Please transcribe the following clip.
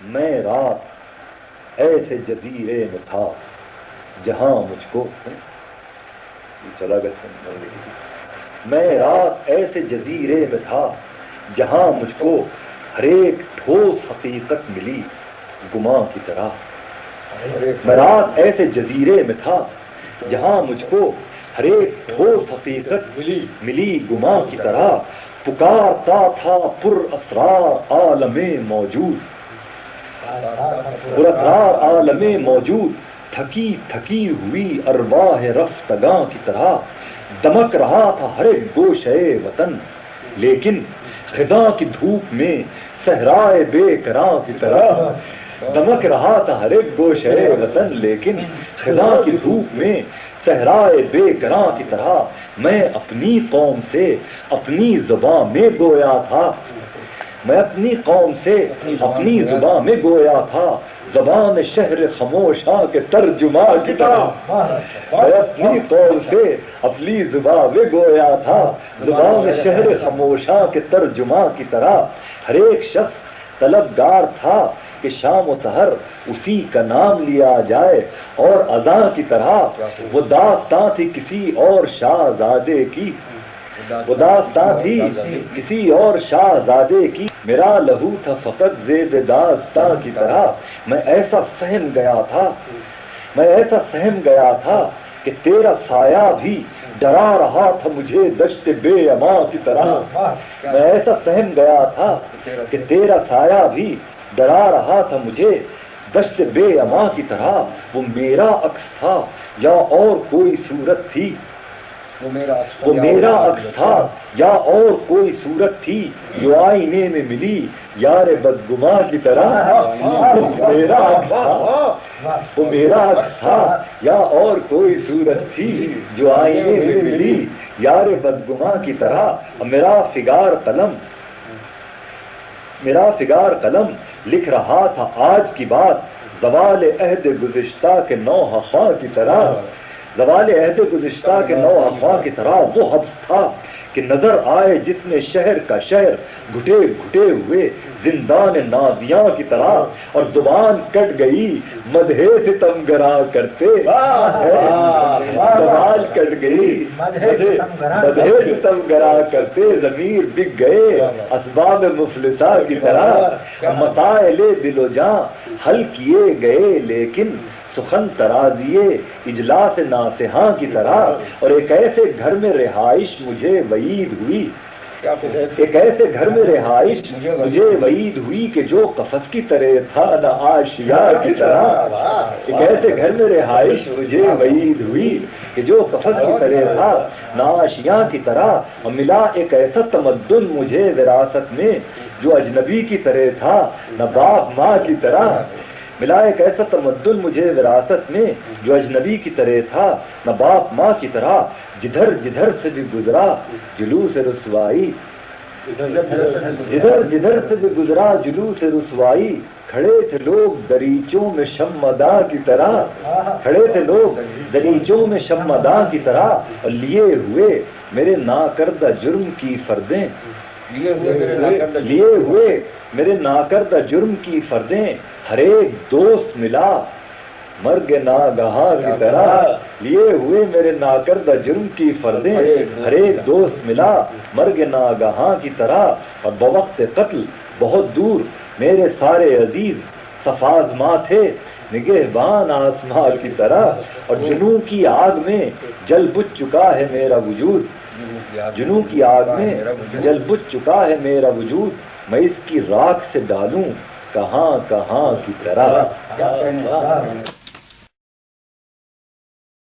میں رات ایسے جزیرے میں تھا جہاں مجھ کو چلا گیا میں رات ایسے جزیرے میں تھا جہاں مجھ کو ہر ایک ٹھوس حقیقت ملی گماں کی طرح میں رات ایسے جزیرے میں تھا جہاں مجھ کو ہر ایک ٹھوس حقیقت ملی گماں کی طرح پکارتا تھا پر اسرار عالم موجود پر اسرار عالم موجود تھکی تھکی ہوئی ارواح رفتگاں کی طرح دمک رہا تھا ہر ایک گوشے وطن لیکن خزاں کی دھوپ میں صحرائے بے کراں کی طرح دمک رہا تھا ہر ایک گوشے وطن لیکن خزاں کی دھوپ میں صحرائے بے کراں کی طرح میں اپنی قوم سے اپنی زبان میں گویا تھا میں اپنی قوم سے اپنی زبان میں گویا تھا زبان شہر خاموشاں کے ترجمہ کی طرح میں اپنی قوم سے اپنی زبان میں گویا تھا زبان شہر خاموشاں کے ترجمہ کی طرح ہر ایک شخص طلبگار تھا کہ شام و سحر اسی کا نام لیا جائے اور اذان کی طرح وہ داستان تھی کسی اور شاہزادے کی وہ داستان تھی کسی اور شاہزادے کی میرا لہو تھا فقط زید داستان کی طرح میں ایسا سہم گیا تھا میں ایسا سہم گیا تھا کہ تیرا سایہ بھی ڈرا رہا تھا مجھے دشت بے امان کی طرح میں ایسا سہم گیا تھا کہ تیرا سایہ بھی ڈرا رہا تھا مجھے دشت بے امان کی طرح وہ میرا عکس تھا یا اور کوئی صورت تھی وہ میرا عکس تھا یا اور کوئی صورت تھی جو آئینے میں ملی یار بدگماں کی طرح میرا عکس تھا وہ میرا عکس تھا یا اور کوئی صورت تھی جو آئینے میں ملی یار بدگماں کی طرح میرا فگار قلم لکھ رہا تھا آج کی بات زوال عہد گزشتہ کے نوحہ خواں کی طرح زوال عہد گزشتہ کے نوحہ خواں کی طرح وہ حبس تھا کہ نظر آئے جس میں شہر کا شہر گھٹے گھٹے ہوئے زندان نادیاں کی طرح اور زبان کٹ گئی مدحے ستمگراں کرتے زبان کٹ گئی مدحے ستمگراں کرتے ضمیر بک گئے اسباب مفلسہ کی طرح مسائل دل و جاں حل کیے گئے لیکن سخن ترازیے اجلاس ناصحاں کی طرح اور ایک ایسے گھر میں رہائش مجھے وعید ہوئی ایک ایسے گھر میں رہائش مجھے وعید ہوئی کہ جو قفس کی طرح تھا نہ آشیا کی طرح ایک ایسے گھر میں رہائش مجھے وعید ہوئی کہ جو قفس کی طرح تھا نہ آشیا کی طرح اور ملا ایک ایسا تمدن مجھے وراثت میں جو اجنبی کی طرح تھا نہ باپ ماں کی طرح ملا ایک ایسا تمدن مجھے وراثت میں جو اجنبی کی طرح تھا نہ باپ ماں کی طرح جدھر جدھر سے بھی گزرا جلوس رسوائی جدھر جدھر سے بھی گزرا جلوس رسوائی کھڑے تھے لوگ دریچوں میں شمعداں کی طرح کھڑے تھے لوگ دریچوں میں شمعداں کی طرح اور لیے ہوئے میرے ناکردہ جرم کی فردیں لیے ہوئے میرے ناکردہ جرم کی فردیں ہر ایک دوست ملا مرگ ناگہاں کی طرح لیے ہوئے میرے ناکردہ جرم کی فردیں ہر ایک دوست ملا مرگ ناگہاں کی طرح اور بوقت قتل بہت دور میرے سارے عزیز صفازماں تھے نگہبان آسماں کی طرح اور جنوں کی آگ میں جل بجھ چکا ہے میرا وجود جنوں کی آگ میں جل بجھ چکا ہے میرا وجود میں اس کی راکھ سے ڈالوں کہاں کہاں کی طرح